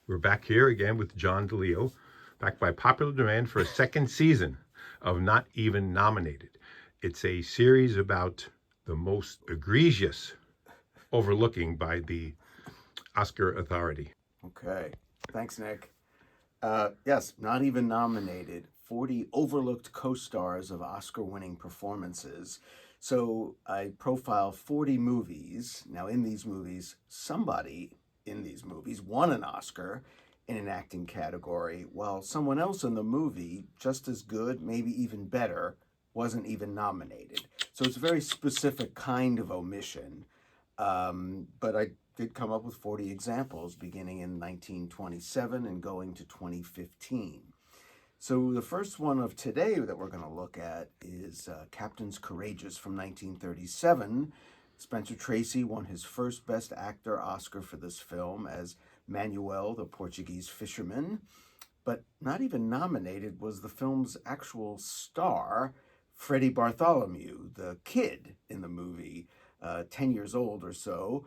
We're back here again with John DiLeo, back by popular demand for a second season of Not Even Nominated. It's a series about the most egregious overlooking by the Oscar authority. Okay. Thanks, Nick. Yes, not even nominated. 40 overlooked co stars of Oscar winning performances. So I profile 40 movies. Now, in these movies, somebody in these movies won an Oscar in an acting category, while someone else in the movie, just as good, maybe even better, wasn't even nominated. So it's a very specific kind of omission. But I did come up with 40 examples beginning in 1927 and going to 2015. So the first one of today that we're going to look at is Captains Courageous from 1937. Spencer Tracy won his first Best Actor Oscar for this film as Manuel, the Portuguese fisherman. But not even nominated was the film's actual star, Freddie Bartholomew, the kid in the movie, 10 years old or so.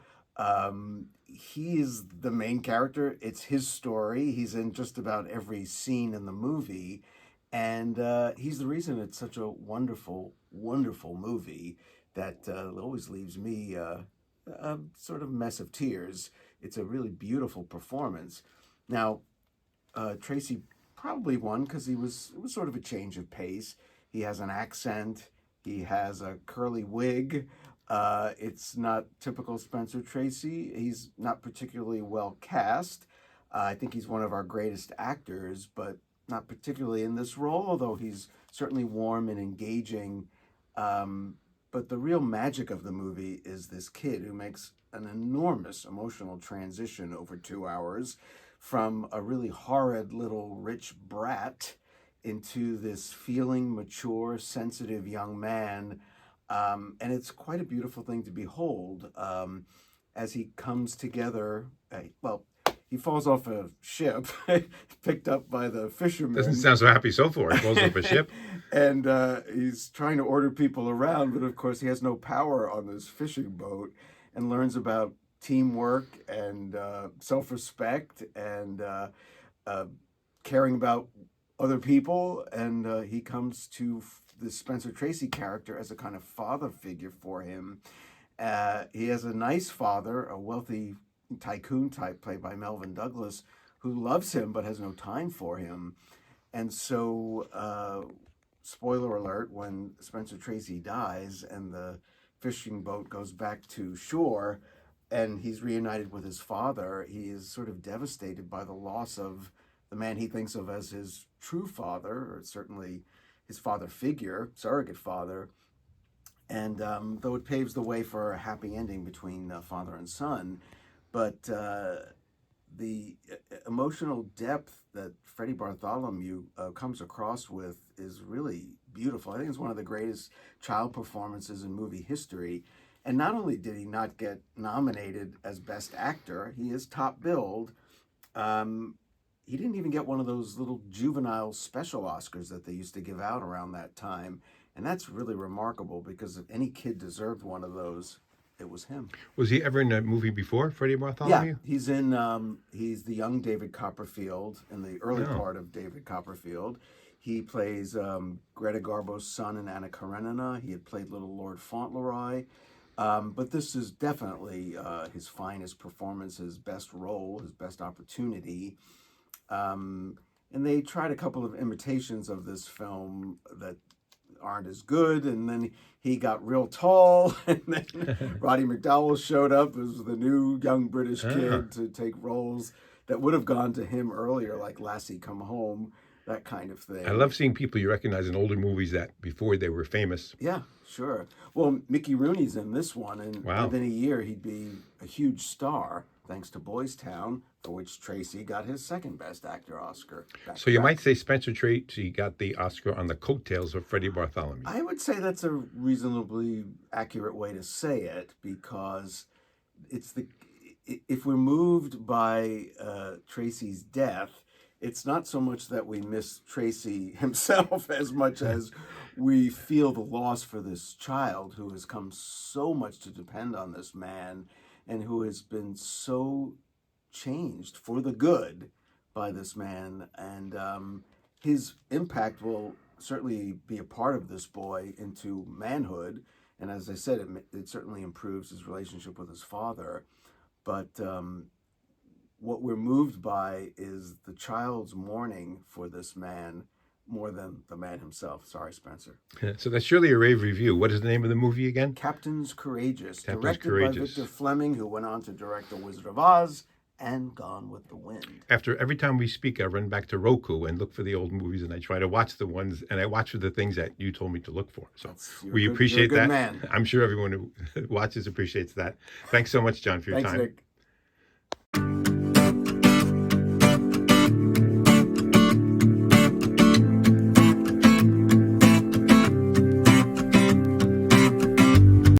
He is the main character. It's his story. He's in just about every scene in the movie. And he's the reason it's such a wonderful, wonderful movie that always leaves me a sort of mess of tears. It's a really beautiful performance. Now, Tracy probably won because it was sort of a change of pace. He has an accent. He has a curly wig. It's not typical Spencer Tracy. He's not particularly well cast. I think he's one of our greatest actors, but not particularly in this role, although he's certainly warm and engaging. But the real magic of the movie is this kid who makes an enormous emotional transition over 2 hours from a really horrid little rich brat into this feeling, mature, sensitive young man. And it's quite a beautiful thing to behold as he comes together. Well, he falls off a ship, picked up by the fishermen. Doesn't sound so happy so far. He falls off a ship. And he's trying to order people around, but of course he has no power on this fishing boat, and learns about teamwork and self-respect and caring about other people. And he comes to the Spencer Tracy character as a kind of father figure for him. He has a nice father, a wealthy tycoon type played by Melvin Douglas, who loves him but has no time for him. And so, spoiler alert, when Spencer Tracy dies and the fishing boat goes back to shore and he's reunited with his father, he is sort of devastated by the loss of the man he thinks of as his true father, or certainly his father figure, surrogate father. And though it paves the way for a happy ending between father and son, but the emotional depth that Freddie Bartholomew comes across with is really beautiful. I think it's one of the greatest child performances in movie history. And not only did he not get nominated as Best Actor, he is top billed. He didn't even get one of those little juvenile special Oscars that they used to give out around that time. And that's really remarkable because if any kid deserved one of those, it was him. Was he ever in a movie before, Freddie Bartholomew? Yeah, he's the young David Copperfield in the early part of David Copperfield. He plays Greta Garbo's son in Anna Karenina. He had played Little Lord Fauntleroy. But this is definitely his finest performance, his best role, his best opportunity. And they tried a couple of imitations of this film that aren't as good, and then he got real tall, and then Roddy McDowall showed up as the new young British kid to take roles that would have gone to him earlier, like Lassie Come Home, that kind of thing. I love seeing people you recognize in older movies that before they were famous. Yeah, sure. Well, Mickey Rooney's in this one, and within a year he'd be a huge star, thanks to Boys Town, for which Tracy got his second Best Actor Oscar. So you might say Spencer Tracy got the Oscar on the coattails of Freddie Bartholomew. I would say that's a reasonably accurate way to say it, because if we're moved by Tracy's death, it's not so much that we miss Tracy himself as much as we feel the loss for this child who has come so much to depend on this man and who has been so changed for the good by this man, and his impact will certainly be a part of this boy into manhood. And as I said, it certainly improves his relationship with his father. But what we're moved by is the child's mourning for this man more than the man himself. Sorry, Spencer. So that's surely a rave review. What is the name of the movie again? Captain's Courageous, Captain's directed Courageous. by Victor Fleming, who went on to direct The Wizard of Oz and Gone with the Wind. After every time we speak, I run back to Roku and look for the old movies, and I try to watch the ones, and I watch for the things that you told me to look for. So we appreciate you're a good that. man. I'm sure everyone who watches appreciates that. Thanks so much, John, for your Thanks, time. Nick.